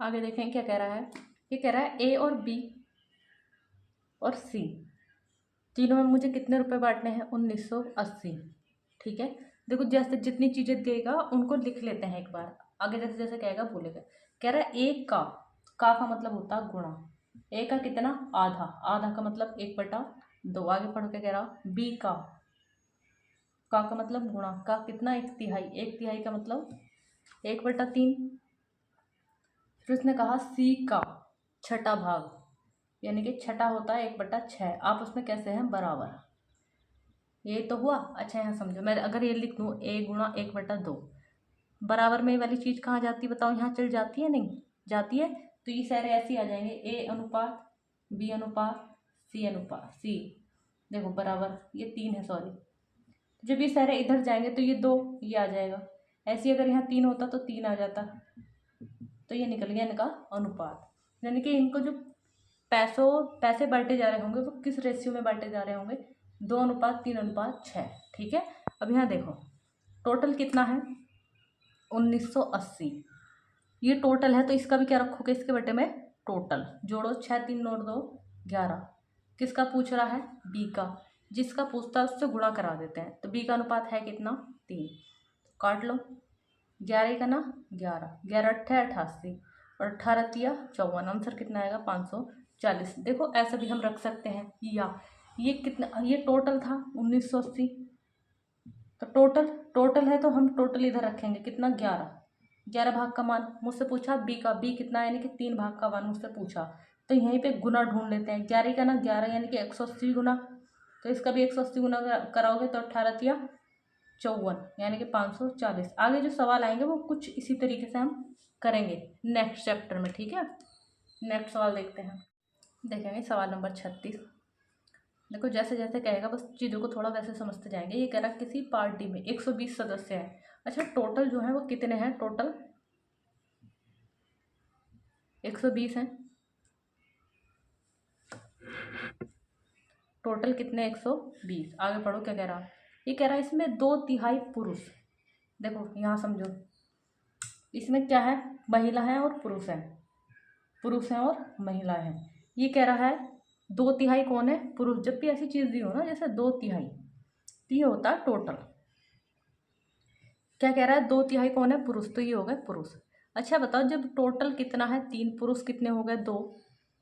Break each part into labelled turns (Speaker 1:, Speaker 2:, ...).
Speaker 1: आगे देखें क्या कह रहा है। ये कह रहा है ए और बी और सी तीनों में मुझे कितने रुपए बांटने हैं, 1980। ठीक है, देखो जैसे जितनी चीजें देगा उनको लिख लेते हैं एक बार, आगे जैसे जैसे कहेगा बोलेगा। कह रहा है ए का मतलब होता है गुणा। ए का कितना, आधा, आधा का मतलब 1/2। आगे पढ़ के कह रहा बी का मतलब गुणा, का कितना, 1/3, 1/3 का मतलब 1/3। फिर उसने कहा सी का छठा भाग, यानी कि छठा होता है 1/6, आप उसमें कैसे हैं, बराबर। ये तो हुआ। अच्छा यहाँ समझो, मैं अगर ये लिख दूँ a गुणा 1/2, बराबर में ये वाली चीज़ कहाँ जाती है बताओ, यहाँ चल जाती है, नहीं जाती है। तो ये सारे ऐसे ही आ जाएंगे, a अनुपात b अनुपात c, देखो बराबर, ये 3 है सॉरी। जब ये सारे इधर जाएंगे तो ये 2 ये आ जाएगा। ऐसे ही अगर यहाँ 3 होता तो 3 आ जाता, तो ये निकल गया इनका अनुपात। यानी कि इनको जो पैसे बांटे जा रहे होंगे वो किस रेशियो में बांटे जा रहे होंगे, 2:3:6। ठीक है, अब यहाँ देखो टोटल कितना है, 1980। ये टोटल है तो इसका भी क्या रखोगे, इसके बटे में टोटल जोड़ो, 6 3 9 2 11। किसका पूछ रहा है, बी का। जिसका पूछता है उससे गुणा करा देते हैं। तो बी का अनुपात है कितना, 3, काट लो। 11 का ना 11, 11×8 = 88 और 18×3 = 54। आंसर कितना आएगा, 540। देखो ऐसा भी हम रख सकते हैं, या ये कितना, ये टोटल था 1980, तो टोटल है तो हम टोटल इधर रखेंगे कितना, 11। 11 भाग का मान मुझसे पूछा, बी का, बी कितना है, यानी कि 3 भाग का मान मुझसे पूछा। तो यहीं पे गुना ढूंढ लेते हैं। 11 का ना 11 यानी कि 180 गुना, तो इसका भी 180 गुना कराओगे तो 18×3 = 54, यानी कि 540। आगे जो सवाल आएंगे वो कुछ इसी तरीके से हम करेंगे नेक्स्ट चैप्टर में। ठीक है, नेक्स्ट सवाल देखते हैं। देखेंगे सवाल नंबर 36। देखो जैसे जैसे कहेगा बस चीज़ों को थोड़ा वैसे समझते जाएंगे। ये कह रहा किसी पार्टी में 120 सदस्य हैं। अच्छा टोटल जो है वो कितने हैं, टोटल 120 हैं। टोटल कितने, 120। आगे पढ़ो क्या कह रहा, ये कह रहा है इसमें 2/3 पुरुष। देखो यहाँ समझो, इसमें क्या है, महिला है और पुरुष है, पुरुष हैं और महिलाएं हैं। ये कह रहा है 2/3 कौन है, पुरुष। जब भी ऐसी चीज़ दी हो ना जैसे 2/3, तो ये होता है टोटल। क्या कह रहा है, 2/3 कौन है, पुरुष, तो ये हो गए पुरुष। अच्छा बताओ जब टोटल कितना है 3, पुरुष कितने हो गए 2,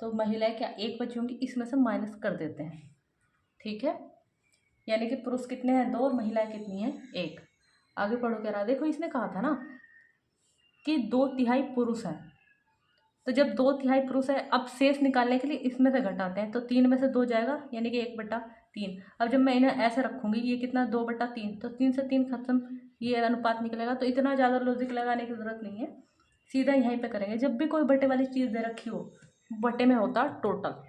Speaker 1: तो महिलाएं क्या 1 बची होंगी, इसमें से माइनस कर देते हैं। ठीक है, यानी कि पुरुष कितने हैं 2 और महिलाएं कितनी हैं 1। आगे पढ़ो कह रहा है, देखो इसने कहा था ना कि 2/3 पुरुष है, तो जब 2/3 पुरुष है, अब शेष निकालने के लिए इसमें से घटाते हैं, तो 3 में से 2 जाएगा यानी कि 1/3। अब जब मैं इन्हें ऐसे रखूंगी, ये कितना 2/3, तो 3 से 3 खत्म, ये अनुपात निकलेगा। तो इतना ज़्यादा लॉजिक लगाने की जरूरत नहीं है, सीधा यहीं पे करेंगे। जब भी कोई बटे वाली चीज़ दे रखी हो, बटे में होता टोटल।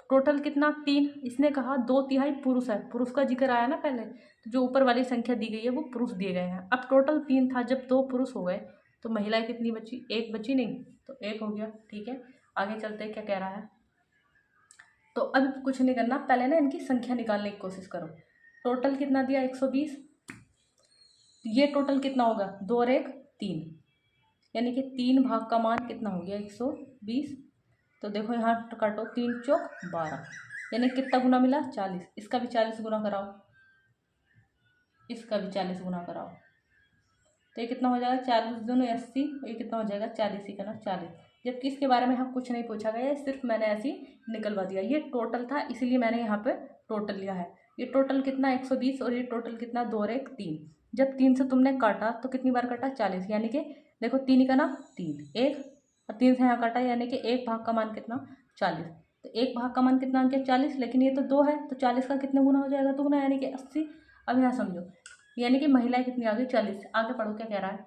Speaker 1: टोटल कितना 3, इसने कहा 2/3 पुरुष है, पुरुष का जिक्र आया ना पहले, तो जो ऊपर वाली संख्या दी गई है वो पुरुष दिए गए हैं। अब टोटल 3 था, जब 2 पुरुष हो गए तो महिलाएं कितनी बची, 1 बची, नहीं तो 1 हो गया। ठीक है, आगे चलते हैं क्या कह रहा है। तो अब कुछ नहीं करना, पहले ना इनकी संख्या निकालने की कोशिश करो। टोटल कितना दिया 120, ये टोटल कितना होगा 2 और 1 3, यानी कि 3 भाग का मान कितना हो गया 120। तो देखो यहाँ काटो, 3 चौक 12, यानी कितना गुना मिला 40। इसका भी 40 गुना कराओ, इसका भी 40 गुना कराओ, तो ये कितना हो जाएगा 40 दोनों 80, ये कितना हो जाएगा 40 ही का ना 40। जबकि इसके बारे में यहाँ कुछ नहीं पूछा गया है, सिर्फ मैंने ऐसे ही निकलवा दिया। ये टोटल था इसलिए मैंने यहाँ पे टोटल लिया है। ये टोटल कितना 120 और ये टोटल कितना 2 और 1 3। जब 3 से तुमने काटा तो कितनी बार काटा 40, यानी कि देखो 3 का ना 3 1 और 3 से यहाँ काटा, यानी कि 1 भाग का मान कितना 40। तो 1 भाग का मान कितना आ गया 40, लेकिन ये तो 2 है तो 40 का कितने गुना हो जाएगा, 2 गुना, यानी कि 80। अब यहाँ समझो, यानी कि महिलाएं कितनी आ गई 40। आगे पढ़ो क्या कह रहा है,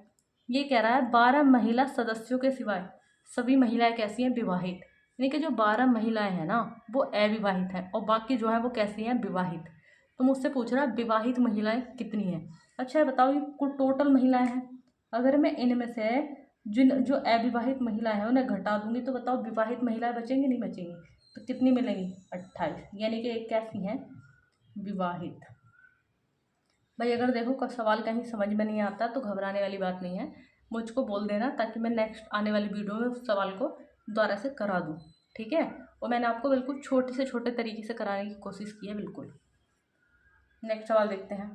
Speaker 1: ये कह रहा है 12 महिला सदस्यों के सिवाय सभी महिलाएं कैसी हैं, विवाहित। यानी कि जो 12 महिलाएं हैं ना वो अविवाहित हैं और बाकी जो है वो कैसी हैं, विवाहित। तो मुझसे पूछ रहा है विवाहित महिलाएं कितनी हैं। अच्छा है बताओ, ये कुल टोटल महिलाएं हैं, अगर मैं इनमें से जिन जो अविवाहित महिलाएं हैं उन्हें घटा दूंगी तो बताओ विवाहित महिलाएं बचेंगी नहीं बचेंगी, तो कितनी मिलेंगी 28, यानी कि कैसी हैं, विवाहित। भाई अगर देखो सवाल कहीं समझ में नहीं आता तो घबराने वाली बात नहीं है, मुझको बोल देना, ताकि मैं नेक्स्ट आने वाली वीडियो में उस सवाल को दोबारा से करा दूँ, ठीक है। और मैंने आपको बिल्कुल छोटे से छोटे तरीके से कराने की कोशिश की है बिल्कुल। नेक्स्ट सवाल देखते हैं।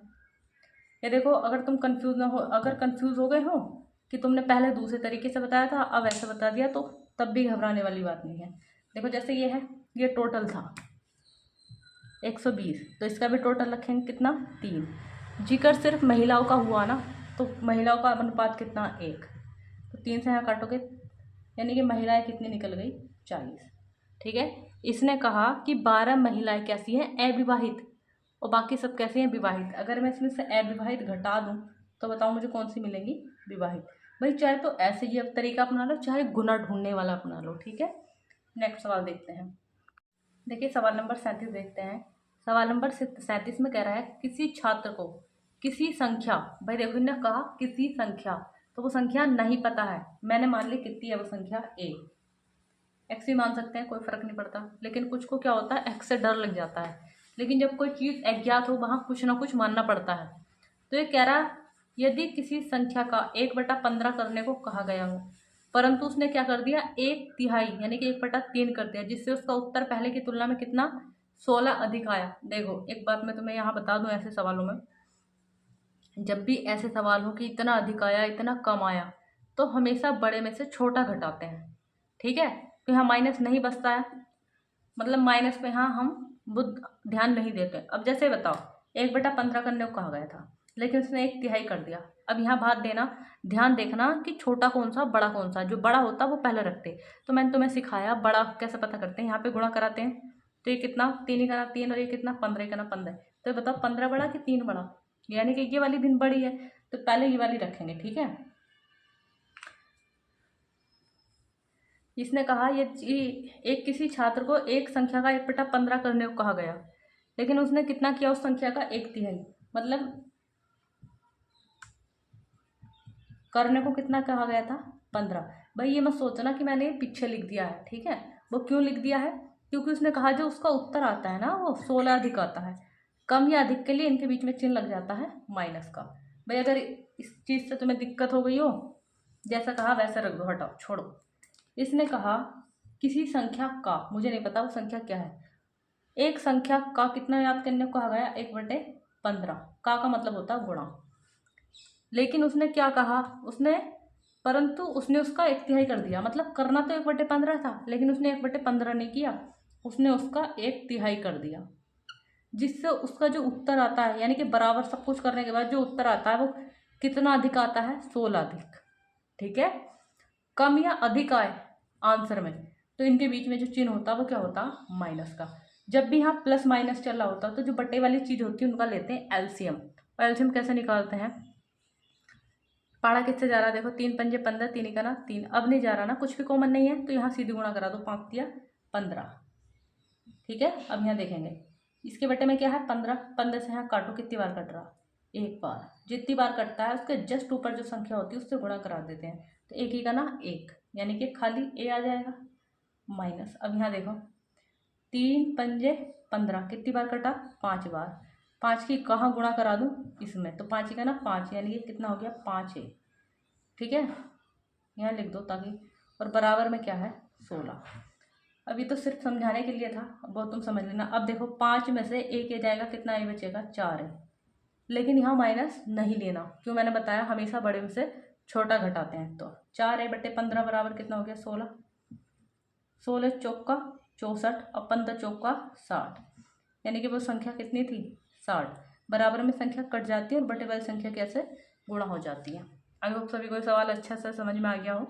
Speaker 1: ये देखो, अगर तुम कंफ्यूज ना हो, अगर कंफ्यूज हो गए हो कि तुमने पहले दूसरे तरीके से बताया था अब ऐसे बता दिया, तो तब भी घबराने वाली बात नहीं है। देखो जैसे ये है, ये टोटल था 120, तो इसका भी टोटल रखेंगे कितना 3। जिक्र सिर्फ महिलाओं का हुआ ना, तो महिलाओं का अनुपात कितना 1, तो 3 से यहाँ काटोगे, यानी कि महिलाएं कितनी निकल गई 40, ठीक है। इसने कहा कि 12 महिलाएं कैसी हैं अविवाहित और बाकी सब कैसी हैं विवाहित। अगर मैं इसमें से अविवाहित घटा दूं तो बताओ मुझे कौन सी मिलेंगी, विवाहित। भाई चाहे तो ऐसे ही अब तरीका अपना लो, चाहे गुना ढूंढने वाला अपना लो, ठीक है। नेक्स्ट सवाल देखते हैं। देखिए सवाल नंबर 37 देखते हैं। सवाल नंबर 37 में कह रहा है किसी छात्र को किसी संख्या, भाई देखो इन्होंने कहा किसी संख्या, तो वो संख्या नहीं पता है, मैंने मान ली कितनी है वो संख्या ए, एक्स भी मान सकते हैं, कोई फर्क नहीं पड़ता। लेकिन कुछ को क्या होता है, एक्स से डर लग जाता है, लेकिन जब कोई चीज़ अज्ञात हो वहाँ कुछ ना कुछ मानना पड़ता है। तो ये कह रहा यदि किसी संख्या का 1/15 करने को कहा गया हो, परंतु उसने क्या कर दिया 1/3 यानी कि 1/3 कर दिया, जिससे उसका उत्तर पहले की तुलना में कितना 16 अधिक आया। देखो एक बात मैं तुम्हें यहाँ बता दूं, ऐसे सवालों में जब भी ऐसे सवाल हो कि इतना अधिक आया इतना कम आया, तो हमेशा बड़े में से छोटा घटाते हैं, ठीक है। तो यहाँ माइनस नहीं बचता है, मतलब माइनस पे यहाँ हम बुद्ध ध्यान नहीं देते। अब जैसे बताओ 1/15 करने को कहा गया था, लेकिन उसने 1/3 कर दिया। अब यहाँ बात देना, ध्यान देखना कि छोटा कौन सा बड़ा कौन सा, जो बड़ा होता वो पहले रखते। तो मैंने तुम्हें सिखाया बड़ा कैसे पता करते हैं, यहाँ पे गुणा कराते हैं, तो ये कितना 3 ही करना 3, और ये कितना 15 ही करना 15। तो ये बताओ 15 बड़ा कि 3 बड़ा, यानी कि ये वाली भिन्न बड़ी है, तो पहले ये वाली रखेंगे, ठीक है। इसने कहा ये एक किसी छात्र को एक संख्या का 1/15 करने को कहा गया, लेकिन उसने कितना किया उस संख्या का 1/3, मतलब करने को कितना कहा गया था 15। भाई ये मत सोचना कि मैंने पीछे लिख दिया है, ठीक है। वो क्यों लिख दिया है, क्योंकि उसने कहा जो उसका उत्तर आता है ना वो 16 अधिक आता है। कम या अधिक के लिए इनके बीच में चिन्ह लग जाता है माइनस का। भाई अगर इस चीज़ से तुम्हें दिक्कत हो गई हो, जैसा कहा वैसा रख दो, हटाओ छोड़ो। इसने कहा किसी संख्या का, मुझे नहीं पता वो संख्या क्या है, एक संख्या का कितना याद करने को कहा गया 1/15। का मतलब होता है गुणा, लेकिन उसने क्या कहा परंतु उसने उसका 1/3 कर दिया, मतलब करना तो 1/15 था, लेकिन उसने 1/15 नहीं किया, उसने उसका 1/3 कर दिया, जिससे उसका जो उत्तर आता है, यानी कि बराबर सब कुछ करने के बाद जो उत्तर आता है वो कितना अधिक आता है 16 अधिक, ठीक है। कम या अधिक आए आंसर में, तो इनके बीच में जो चिन्ह होता है वो क्या होता है माइनस का। जब भी यहाँ प्लस माइनस चल रहा होता है तो जो बटे वाली चीज़ होती है उनका लेते हैं एलसीएम। और एलसीएम कैसे निकालते हैं, पाड़ा किससे जा रहा है, देखो 3 पंजे 15, 3 का ना 3, अब नहीं जा रहा ना, कुछ भी कॉमन नहीं है, तो यहाँ सीधी गुणा करा दो, 5 दिया 15, ठीक है। अब यहाँ देखेंगे इसके बटे में क्या है 15, 15 से यहाँ काटो, कितनी बार कट रहा, एक बार। जितनी बार कटता है उसके जस्ट ऊपर जो संख्या होती है उससे गुणा करा देते हैं, तो एक ही का ना 1, यानी कि खाली ए आ जाएगा माइनस। अब यहाँ देखो 3 पंजे 15, कितनी बार कटा 5 बार, 5 की कहाँ गुणा करा दूँ इसमें, तो 5 का ना 5, यानी कि कितना हो गया 5 है, ठीक है। यहाँ लिख दो ताकि, और बराबर में क्या है 16। अभी तो सिर्फ समझाने के लिए था, अब बहुत तुम समझ लेना। अब देखो 5 में से एक ए जाएगा, कितना ए बचेगा 4 है, लेकिन यहाँ माइनस नहीं लेना, क्यों मैंने बताया हमेशा बड़े में से छोटा घटाते हैं। तो 4a/15 बराबर कितना हो गया 16, 16 चौका 64 और 15 चौका 60, यानी कि वो संख्या कितनी थी 60। बराबर में संख्या कट जाती है और बटे वाली संख्या कैसे गुणा हो जाती है। आई होप सभी को सवाल अच्छा से समझ में आ गया हो,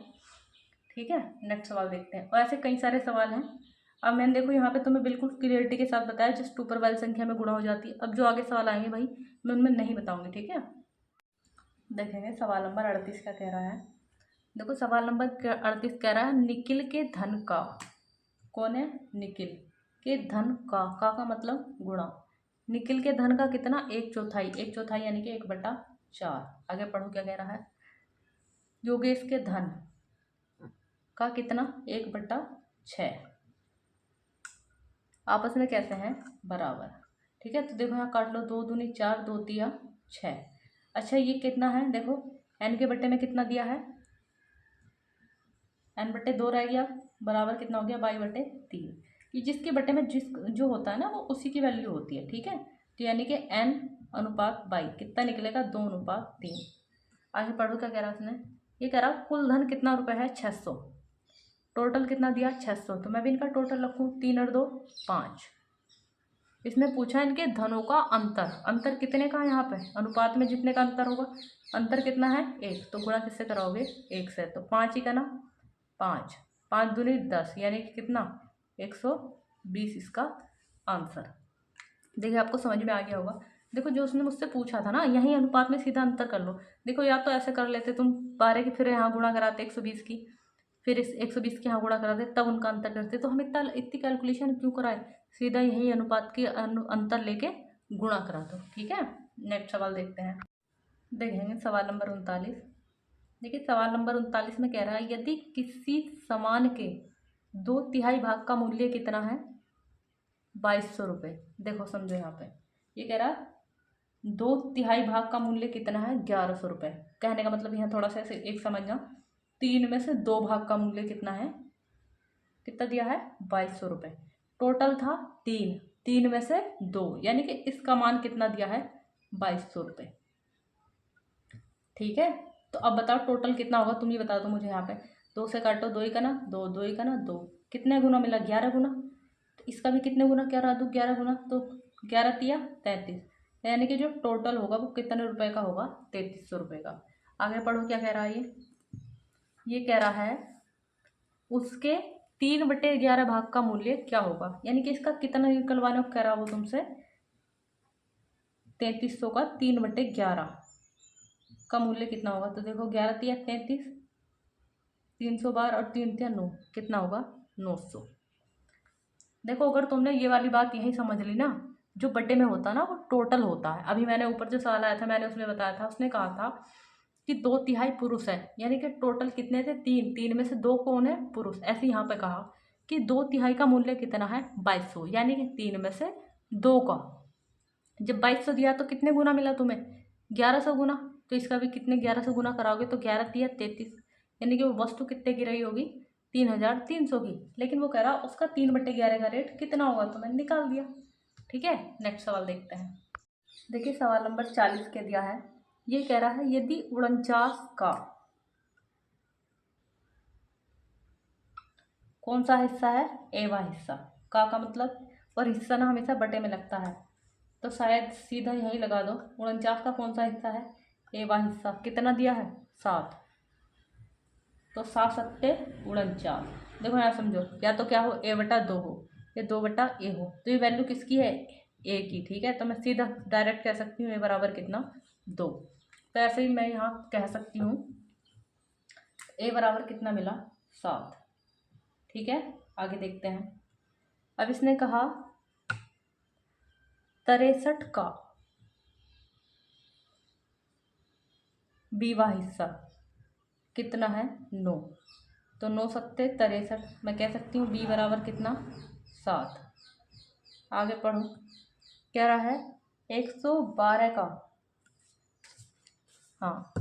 Speaker 1: ठीक है। नेक्स्ट सवाल देखते हैं, और ऐसे कई सारे सवाल हैं। अब मैंने देखो यहाँ पे तुम्हें बिल्कुल क्लियरिटी के साथ बताया जस्ट ऊपर वाली संख्या में गुणा हो जाती है। अब जो आगे सवाल आएंगे भाई मैं उनमें नहीं बताऊंगी, ठीक है। देखेंगे सवाल नंबर 38 क्या कह रहा है। देखो सवाल नंबर 38 कह रहा है निखिल के धन का, कौन है निखिल के धन का मतलब गुणा, निखिल के धन का कितना 1/4, 1/4 यानी कि 1/4। आगे पढ़ो क्या कह रहा है, योगेश के धन का कितना 1/6, आपस में कैसे हैं बराबर, ठीक है। तो देखो यहाँ काट लो, 2 दूनी 4, 2 तिया 6। अच्छा ये कितना है, देखो एन के बट्टे में कितना दिया है n बटे 2 रह गया, बराबर कितना हो गया, बाई बटे 3। ये जिसके बटे में जो होता है ना वो उसी की वैल्यू होती है, ठीक है। तो यानी कि n अनुपात बाई कितना निकलेगा, 2:3। आगे पढ़ो क्या कह रहा है उसने, ये कह रहा कुल धन कितना रुपए है, 600। टोटल कितना दिया, 600। तो मैं भी इनका टोटल रखूँ, 3 और 2 5। इसने पूछा इनके धनों का अंतर, अंतर कितने का है यहाँ पे, अनुपात में जितने का अंतर होगा, अंतर कितना है 1, तो गुणा किससे कराओगे, 1 से। तो 5 ही का ना, 5 5 दूनी 10, यानी कि कितना, 120 इसका आंसर। देखिए आपको समझ में आ गया होगा। देखो जो उसने मुझसे पूछा था ना, यही अनुपात में सीधा अंतर कर लो। देखो या तो ऐसे कर लेते तुम, 12 की फिर यहाँ गुणा कराते 120 की, फिर इस 120 के यहाँ गुणा कराते, तब उनका अंतर करते। तो हम इतनी कैलकुलेशन क्यों कराए, सीधा यही अनुपात के अंतर लेके गुणा करा दो, ठीक है। नेक्स्ट सवाल देखते हैं, देखेंगे सवाल नंबर 39। देखिए सवाल नंबर 39 में कह रहा है यदि किसी सामान के 2/3 भाग का मूल्य कितना है, 2200 रुपये। देखो समझो यहाँ पे ये कह रहा 2/3 भाग का मूल्य कितना है, 1100 रुपये। कहने का मतलब यहाँ थोड़ा सा ऐसे एक समझना, 3 में से 2 भाग का मूल्य कितना है, कितना दिया है, 2200 रुपये। टोटल था 3 में से 2, यानी कि इसका मान कितना दिया है, 2200 रुपये, ठीक है। तो अब बताओ टोटल कितना होगा, तुम ही बता दो मुझे। यहाँ पे 2 से काटो, 2 ही का ना 2, 2 ही का ना 2, कितने गुना मिला, 11 गुना। तो इसका भी कितने गुना करा दूँ, 11 गुना, तो 11 तिया 33, यानी कि जो टोटल होगा वो कितने रुपए का होगा, 3300 रुपये का। आगे पढ़ो क्या कह रहा है ये कह रहा है उसके 3/11 भाग का मूल्य क्या होगा, यानी कि इसका कितना निकलवाने को कह रहा वो तुमसे, 3300 का 3/11 का मूल्य कितना होगा। तो देखो 11 तिया 33, 312 और 3 तिया 9, कितना होगा, 900। देखो अगर तुमने ये वाली बात यही समझ ली ना, जो बटे में होता है ना वो टोटल होता है। अभी मैंने ऊपर जो सवाल आया था मैंने उसमें बताया था, उसने कहा था कि 2/3 पुरुष है, यानी कि टोटल कितने थे, 3 में से 2 कौन है, पुरुष। ऐसे यहाँ पे कहा कि 2/3 का मूल्य कितना है, 2200, यानी कि 3 में से 2 का। जब 2200 दिया तो कितने गुना मिला तुम्हें, 1100 गुना। तो इसका भी कितने 1100 गुना कराओगे, तो 11 तिया 33, यानी कि वो वस्तु कितने की रही होगी, 3300 की। लेकिन वो कह रहा उसका 3/11 का रेट कितना होगा, तो मैंने निकाल दिया, ठीक है। नेक्स्ट सवाल देखते हैं। देखिए सवाल नंबर 40 के दिया है, ये कह रहा है यदि 49 का कौन सा हिस्सा है, एवा हिस्सा। का मतलब, और हिस्सा ना हमेशा बटे में लगता है, तो शायद सीधा यही लगा दो। 49 का कौन सा हिस्सा है, एवा हिस्सा। कितना दिया है, 7। तो 7 सत्ते 49। देखो यहाँ समझो, या तो क्या हो, a/2 हो, या 2/a हो। तो ये वैल्यू किसकी है, a की, ठीक है। तो मैं सीधा डायरेक्ट कह सकती हूँ a बराबर कितना, 2। तो ऐसे ही मैं यहाँ कह सकती हूँ a बराबर कितना मिला, 7, ठीक है। आगे देखते हैं। अब इसने कहा 63 का बीवा हिस्सा कितना है, 9। तो 9 सत्ते 63, मैं कह सकती हूँ b बराबर कितना, 7। आगे पढ़ो, कह रहा है 112 का, हाँ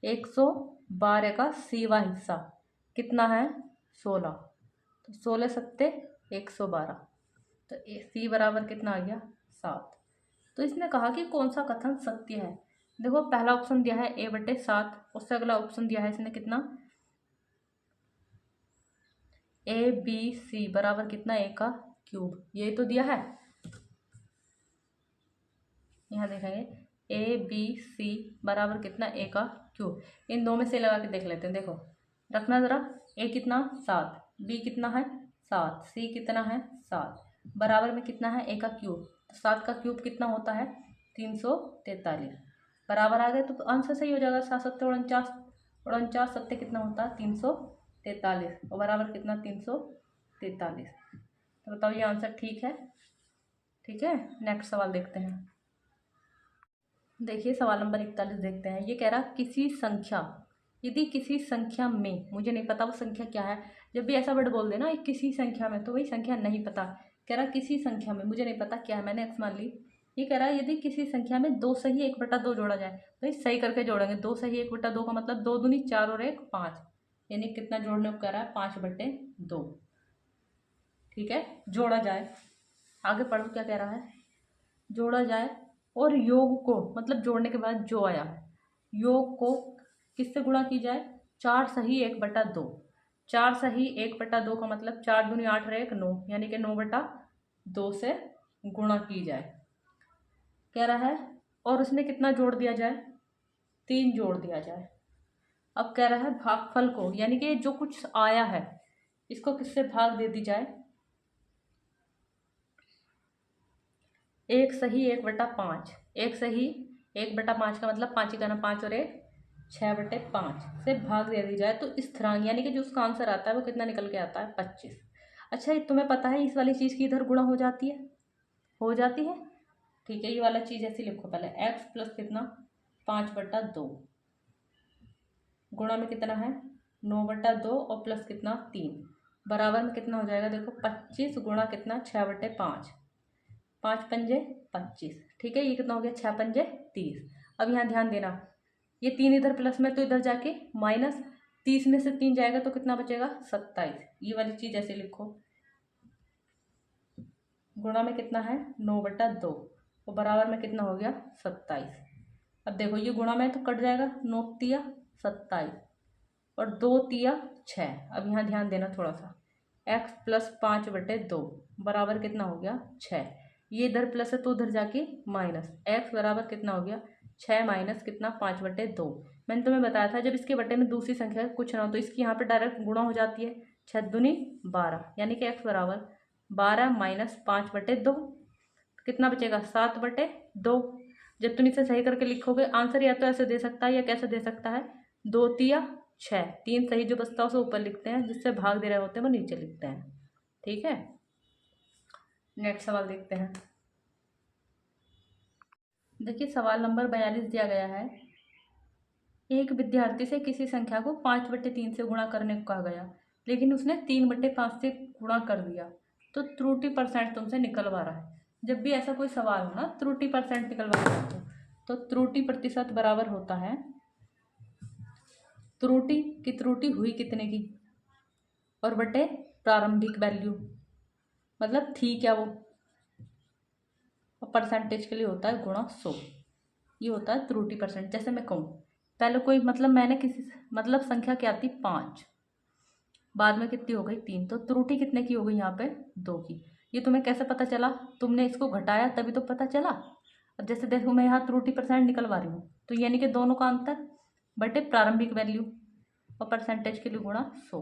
Speaker 1: 112 का सीवा हिस्सा कितना है, 16। तो 16 सत्ते 112, तो सी बराबर कितना आ गया, 7। तो इसने कहा कि कौन सा कथन सत्य है। देखो पहला ऑप्शन दिया है a/7, उससे अगला ऑप्शन दिया है इसने कितना, ABC बराबर कितना, a का क्यूब, यही तो दिया है। यहाँ देखेंगे ABC बराबर कितना, a का क्यूब। इन दो में से लगा के देख लेते हैं। देखो रखना ज़रा, a कितना 7, b कितना है 7, c कितना है 7, बराबर में कितना है, a का क्यूब। तो 7 का क्यूब कितना होता है, 343, बराबर आ गए। तो आंसर सही हो जाएगा, 7 सत्ते 49, 49 सत्ते कितना होता है, 343, और बराबर कितना, 343। तो बताओ ये आंसर ठीक है, ठीक है। नेक्स्ट सवाल देखते हैं। देखिए सवाल नंबर 41 देखते हैं। ये कह रहा किसी संख्या, यदि किसी संख्या में, मुझे नहीं पता वो संख्या क्या है, जब भी ऐसा वर्ड बोल देना किसी संख्या में, तो वही संख्या नहीं पता। कह रहा किसी संख्या में, मुझे नहीं पता क्या है, मैंने एक्स मान ली। ये कह रहा है यदि किसी संख्या में 2 सही 1/2 जोड़ा जाए, तो सही करके जोड़ेंगे। 2 सही 1/2 का मतलब 2 दूनी 4 और 1 5, यानी कितना जोड़ने को कह रहा है, 5/2। ठीक है, जोड़ा जाए। आगे पढ़ो क्या कह रहा है, जोड़ा जाए और योग को, मतलब जोड़ने के बाद जो आया है, योग को किससे गुणा की जाए, 4 सही 1/2। 4 सही 1/2 का मतलब 4 दूनी 8 रहे 9, यानी कि 9/2 से गुणा की जाए कह रहा है। और उसमें कितना जोड़ दिया जाए, 3 जोड़ दिया जाए। अब कह रहा है भागफल को, यानी कि जो कुछ आया है इसको किससे भाग दे दी जाए, 1 सही 1/5। 1 सही 1/5 का मतलब 5 का ना 5 और 1 6/5 से भाग दे दी जाए। तो स्थिरांक यानी कि जो उसका आंसर आता है वो कितना निकल के आता है, 25। अच्छा, ये तुम्हें पता है इस वाली चीज़ की इधर गुणा हो जाती है, हो जाती है। ठीक है, ये वाला चीज़ ऐसे लिखो पहले, x प्लस कितना 5/2 गुणा में कितना है 9/2 और प्लस कितना 3 बराबर में कितना हो जाएगा, देखो 25 गुणा कितना 6/5, 5 पंजे 25। ठीक है, ये कितना हो गया 6 पंजे 30। अब यहाँ ध्यान देना, ये 3 इधर प्लस में तो इधर जाके माइनस, 30 में से 3 जाएगा तो कितना बचेगा 27। ये वाली चीज़ ऐसे लिखो, गुणा में कितना है 9/2 और बराबर में कितना हो गया 27। अब देखो ये गुणा में तो कट जाएगा, 9 तिया 27 और 2 तिया 6। अब यहाँ ध्यान देना थोड़ा सा, x प्लस 5/2 बराबर कितना हो गया 6। ये इधर प्लस है तो उधर जाके माइनस, x बराबर कितना हो गया 6 माइनस कितना 5/2। मैंने तुम्हें बताया था जब इसके बटे में दूसरी संख्या कुछ ना हो तो इसकी यहाँ पे डायरेक्ट गुणा हो जाती है, 6 दूनी 12, यानी कि x बराबर 12 माइनस 5/2 कितना बचेगा 7/2। जब तुम इसे सही करके लिखोगे आंसर या तो ऐसे दे सकता है या कैसे दे सकता है, 2 तिया 6, 3 सही जो बचता है उसे ऊपर लिखते हैं, जिससे भाग दे रहे होते हैं वो नीचे लिखते हैं। ठीक है, नेक्स्ट सवाल देखते हैं। देखिए सवाल नंबर 42 दिया गया है, एक विद्यार्थी से किसी संख्या को 5/3 से गुणा करने को कहा गया, लेकिन उसने 3/5 से गुणा कर दिया, तो त्रुटि परसेंट तुमसे निकलवा रहा है। जब भी ऐसा कोई सवाल हो ना त्रुटि परसेंट निकलवा रहा हो तो त्रुटि प्रतिशत बराबर होता है त्रुटि की त्रुटि हुई कितने की और बटे प्रारंभिक वैल्यू, मतलब थी क्या वो, और परसेंटेज के लिए होता है गुणा 100। ये होता है त्रुटि परसेंट। जैसे मैं कहूँ पहले कोई मतलब मैंने किसी मतलब संख्या क्या थी 5, बाद में कितनी हो गई 3, तो त्रुटि कितने की हो गई यहाँ पे 2 की। ये तुम्हें कैसे पता चला, तुमने इसको घटाया तभी तो पता चला। अब जैसे देखो मैं यहाँ त्रुटि परसेंट निकलवा रही हूँ तो यानी कि दोनों का अंतर बटे प्रारंभिक वैल्यू और परसेंटेज के लिए गुणा 100।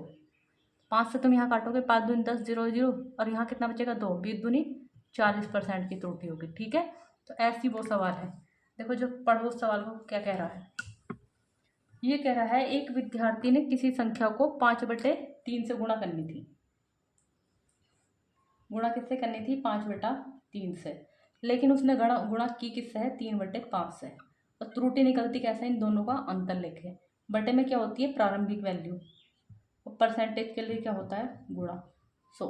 Speaker 1: 5 से तुम यहाँ काटोगे, 5 दूनी 10 0 0 और यहाँ कितना बचेगा 2, 20 दूनी 40% की त्रुटि होगी। ठीक है, तो ऐसी वो सवाल है। देखो जो पढ़ो उस सवाल को क्या कह रहा है, ये कह रहा है एक विद्यार्थी ने किसी संख्या को 5/3 से गुणा करनी थी। गुणा किससे करनी थी 5/3 से, लेकिन उसने गुणा की किससे है 3/5 से। और त्रुटि निकलती कैसे, इन दोनों का अंतर लिखे, बटे में क्या होती है प्रारंभिक वैल्यू और परसेंटेज के लिए क्या होता है गुणा 100।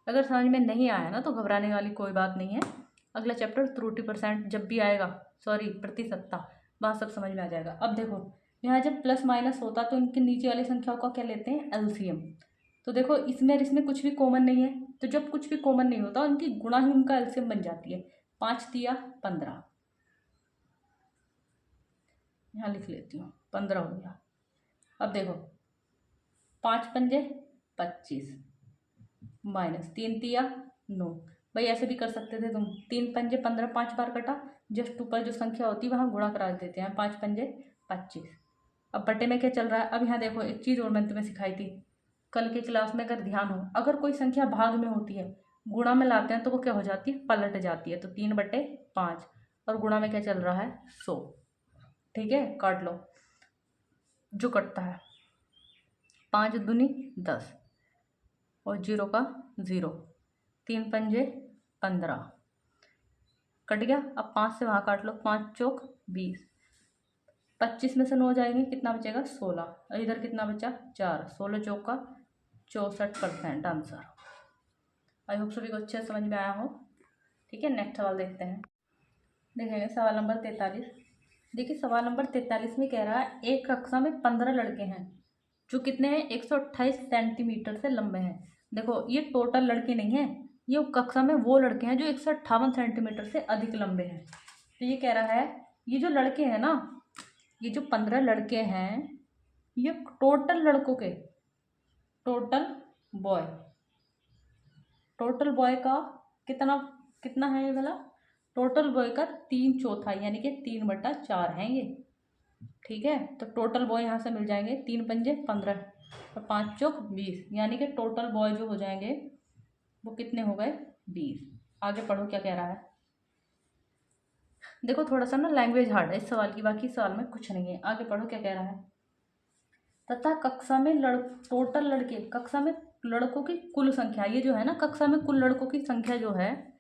Speaker 1: अगर समझ में नहीं आया ना तो घबराने वाली कोई बात नहीं है, अगला चैप्टर त्रुटि परसेंट जब भी आएगा, सॉरी प्रतिशतता, वहाँ सब समझ में आ जाएगा। अब देखो यहाँ जब प्लस माइनस होता तो इनके नीचे वाली संख्याओं का क्या लेते हैं एलसीएम। तो देखो इसमें और इसमें कुछ भी कॉमन नहीं है, तो जब कुछ भी कॉमन नहीं होता उनकी गुणा ही उनका एलसीएम बन जाती है। 5 तिया 15, यहाँ लिख लेती हूँ 15 हो गया। अब देखो 5 पंजे 25 माइनस 3 तिया 9, भाई ऐसे भी कर सकते थे तुम, 3 पंजे 15 5 बार कटा, जस्ट ऊपर जो संख्या होती है वहाँ गुणा करा देते हैं, 5 पंजे 25। अब बटे में क्या चल रहा है, अब यहाँ देखो एक चीज़ और मैंने तुम्हें सिखाई थी कल की क्लास में, अगर ध्यान हो, अगर कोई संख्या भाग में होती है गुणा में लाते हैं तो वो क्या हो जाती है पलट जाती है, तो 3/5 और गुणा में क्या चल रहा है 100। ठीक है, काट लो जो कटता है, 5 दूनी 10 और 0 का 0, 3 पंजे 15 कट गया। अब 5 से वहाँ काट लो, 5 चौक 20, 25 में से 9 जाएंगे कितना बचेगा 16, और इधर कितना बचा 4, 16 चौक का 64% आंसर। आई होप सभी को अच्छे से समझ में आया हो। ठीक है, नेक्स्ट सवाल देखते हैं। देखेंगे सवाल नंबर 43। देखिए सवाल नंबर 43 में कह रहा है एक कक्षा में 15 लड़के हैं, जो कितने हैं 128 सेंटीमीटर से लंबे हैं। देखो ये टोटल लड़के नहीं हैं, ये कक्षा में वो लड़के हैं जो 158 सेंटीमीटर से अधिक लंबे हैं। तो ये कह रहा है ये जो लड़के हैं ना, ये जो 15 लड़के हैं, ये टोटल लड़कों के, टोटल बॉय का कितना कितना है ये वाला, टोटल बॉय का 3/4 यानी कि 3/4 हैं ये। ठीक है, तो टोटल बॉय यहाँ से मिल जाएंगे, 3 पंजे 15 और 5 चौक 20, यानी कि टोटल बॉय जो हो जाएंगे वो कितने हो गए 20। आगे पढ़ो क्या कह रहा है। देखो थोड़ा सा ना लैंग्वेज हार्ड है इस सवाल की, बाकी सवाल में कुछ नहीं है। आगे पढ़ो क्या कह रहा है। तथा कक्षा में टोटल लड़के, कक्षा में लड़कों की कुल संख्या, ये जो है ना कक्षा में कुल लड़कों की संख्या जो है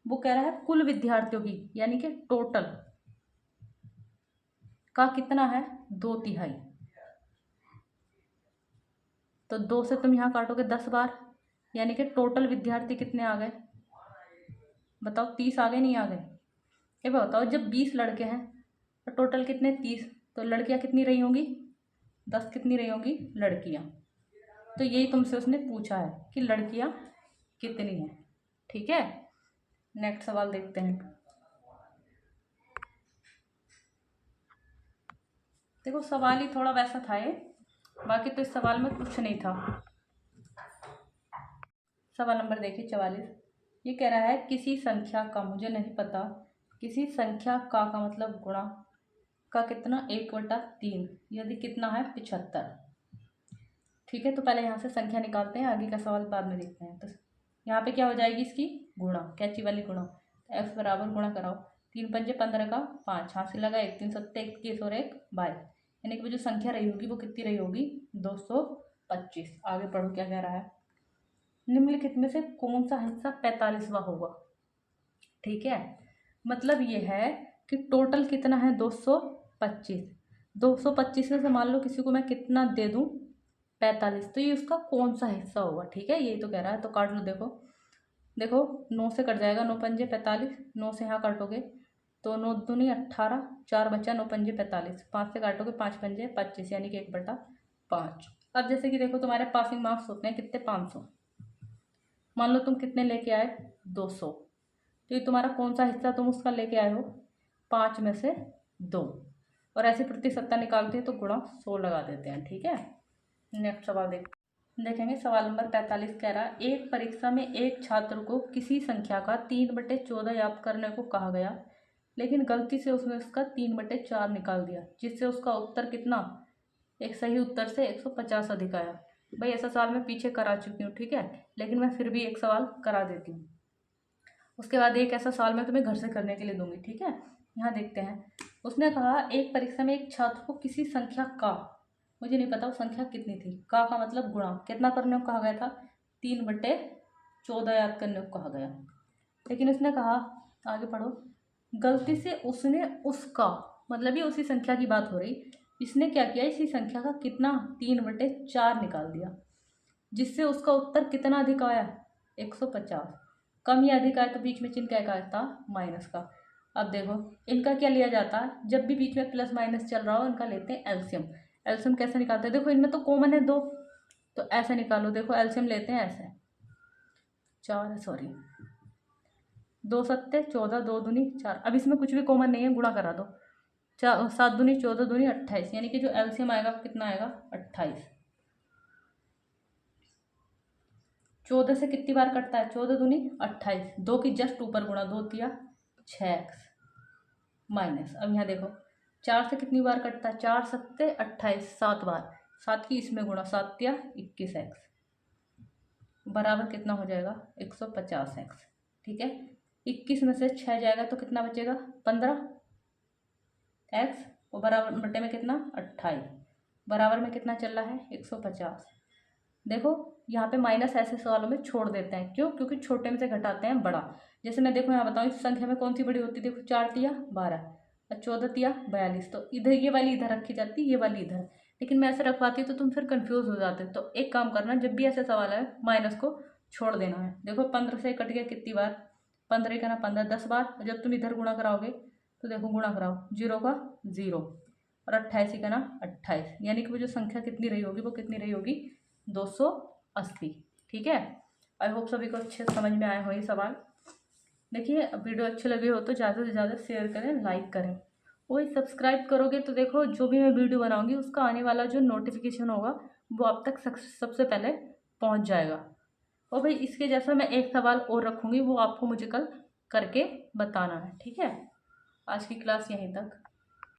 Speaker 1: वो कह रहा है कुल विद्यार्थियों की, यानी कि टोटल का कितना है 2/3। तो 2 से तुम यहाँ काटोगे 10 बार, यानी कि टोटल विद्यार्थी कितने आ गए बताओ, 30 आ गए नहीं आ गए। ये बताओ जब 20 लड़के हैं तो टोटल कितने 30, तो लड़कियां कितनी रही होंगी 10, कितनी रही होंगी लड़कियां। तो यही तुमसे उसने पूछा है कि लड़कियां कितनी हैं। ठीक है, नेक्स्ट सवाल देखते हैं। देखो सवाल ही थोड़ा वैसा था ये, बाकी तो इस सवाल में कुछ नहीं था। सवाल नंबर देखिए 44। ये कह रहा है किसी संख्या का, मुझे नहीं पता, किसी संख्या का मतलब गुणा का कितना 1/3, यदि कितना है 75। ठीक है, तो पहले यहाँ से संख्या निकालते हैं, आगे का सवाल बाद में देखते हैं। तो यहाँ पे क्या हो जाएगी इसकी गुणा, कैची वाली गुणा। तो एक्स बराबर गुणा कराओ, 3 पंजे 15 का 5, हाथ से लगा 1, 3 सत्ते 21 और 1 22, यानी कि वो जो संख्या रही होगी वो कितनी रही होगी 225। आगे पढ़ो क्या कह रहा है। निम्नलिखित में से कौन सा हिस्सा 45वां होगा। ठीक है, मतलब ये है कि टोटल कितना है 225। 225 में से मान लो किसी को मैं कितना दे दूं 45, तो ये उसका कौन सा हिस्सा होगा। ठीक है, यही तो कह रहा है। तो काट लो, देखो देखो 9 से कट जाएगा, 9 पंजे 45, 9 से यहाँ काटोगे तो 9 दूनी 18, 4 बचा, 9 पंजे 45, 5 से काटोगे 5 पंजे 25, यानी कि 1/5। अब जैसे कि देखो तुम्हारे पासिंग मार्क्स होते हैं कितने 500, मान लो तुम कितने लेके आए 200, तो ये तुम्हारा कौन सा हिस्सा तुम उसका लेके आए हो 5 में से 2। और ऐसे प्रतिशतता निकालते हैं तो गुणा 100 लगा देते हैं। ठीक है, नेक्स्ट सवाल देखेंगे। सवाल नंबर 45 कह रहा है एक परीक्षा में एक छात्र को किसी संख्या का 3/14 याद करने को कहा गया, लेकिन गलती से उसने उसका 3/4 निकाल दिया, जिससे उसका उत्तर कितना, एक सही उत्तर से 150 अधिक आया। भाई ऐसा सवाल मैं पीछे करा चुकी हूँ, ठीक है, लेकिन मैं फिर भी एक सवाल करा देती हूँ। उसके बाद एक ऐसा सवाल मैं तुम्हें घर से करने के लिए दूंगी। ठीक है, यहाँ देखते हैं। उसने कहा एक परीक्षा में एक छात्र को किसी संख्या का, मुझे नहीं पता वो संख्या कितनी थी, का मतलब गुणा कितना करने को कहा गया था 3/14 याद करने को कहा गया, लेकिन उसने कहा, आगे पढ़ो, गलती से उसने उसका, मतलब ये उसी संख्या की बात हो रही, इसने क्या किया इसी संख्या का कितना 3/4 निकाल दिया, जिससे उसका उत्तर कितना अधिक आया 150। कम या अधिक आया तो बीच में चिन्ह क्या का था माइनस का। अब देखो इनका क्या लिया जाता है, जब भी बीच में प्लस माइनस चल रहा हो इनका लेते हैं एलसीएम। एलसीएम कैसे निकालते हैं, देखो इनमें तो कॉमन है 2, तो ऐसे निकालो। देखो एलसीएम लेते हैं ऐसे, 2 सत्ते 14, 2 दूनी 4, अब इसमें कुछ भी कॉमन नहीं है, गुणा करा दो, 7 दूनी 14 दूनी 28, यानी कि जो एलसीएम आएगा कितना आएगा 28। 14 से कितनी बार कटता है 14 दूनी 28, 2 की जस्ट ऊपर गुणा, 2 तिया 6x माइनस। अब यहाँ देखो 4 से कितनी बार कटता है 4 सत्ते 28, 7 बार, 7 की इसमें गुणा, 7 तिया 21x बराबर कितना हो जाएगा 150x। ठीक है, 21 में से 6 जाएगा तो कितना बचेगा 15x, और बराबर बटे में कितना 28, बराबर में कितना चल रहा है 150। देखो यहाँ पे माइनस ऐसे सवालों में छोड़ देते हैं, क्यों, क्योंकि छोटे में से घटाते हैं बड़ा। जैसे मैं देखो यहाँ बताऊँ इस संख्या में कौन सी बड़ी होती है, देखो 4 तिया 12 और 14 तिया 42, तो इधर ये वाली इधर रखी जाती, ये वाली इधर, लेकिन मैं ऐसे रखवाती तो तुम फिर कंफ्यूज हो जाते। तो एक काम करना, जब भी ऐसे सवाल है माइनस को छोड़ देना है। देखो 15 से कट गया कितनी बार, 15 का ना 15 10 बार, जब तुम इधर गुणा कराओगे तो देखो गुणा कराओ 0 का 0 और 28 का ना 28, यानी कि वो जो संख्या कितनी रही होगी वो कितनी रही होगी 280। ठीक है, आई होप सभी को अच्छे समझ में आए हो ये सवाल। देखिए वीडियो अच्छे लगे हो तो ज़्यादा से ज़्यादा शेयर करें, लाइक करें, वही सब्सक्राइब करोगे तो देखो जो भी मैं वीडियो बनाऊंगी उसका आने वाला जो नोटिफिकेशन होगा वो आप तक सबसे पहले पहुंच जाएगा। और भाई इसके जैसा मैं एक सवाल और रखूँगी, वो आपको मुझे कल करके बताना है। ठीक है, आज की क्लास यहीं तक।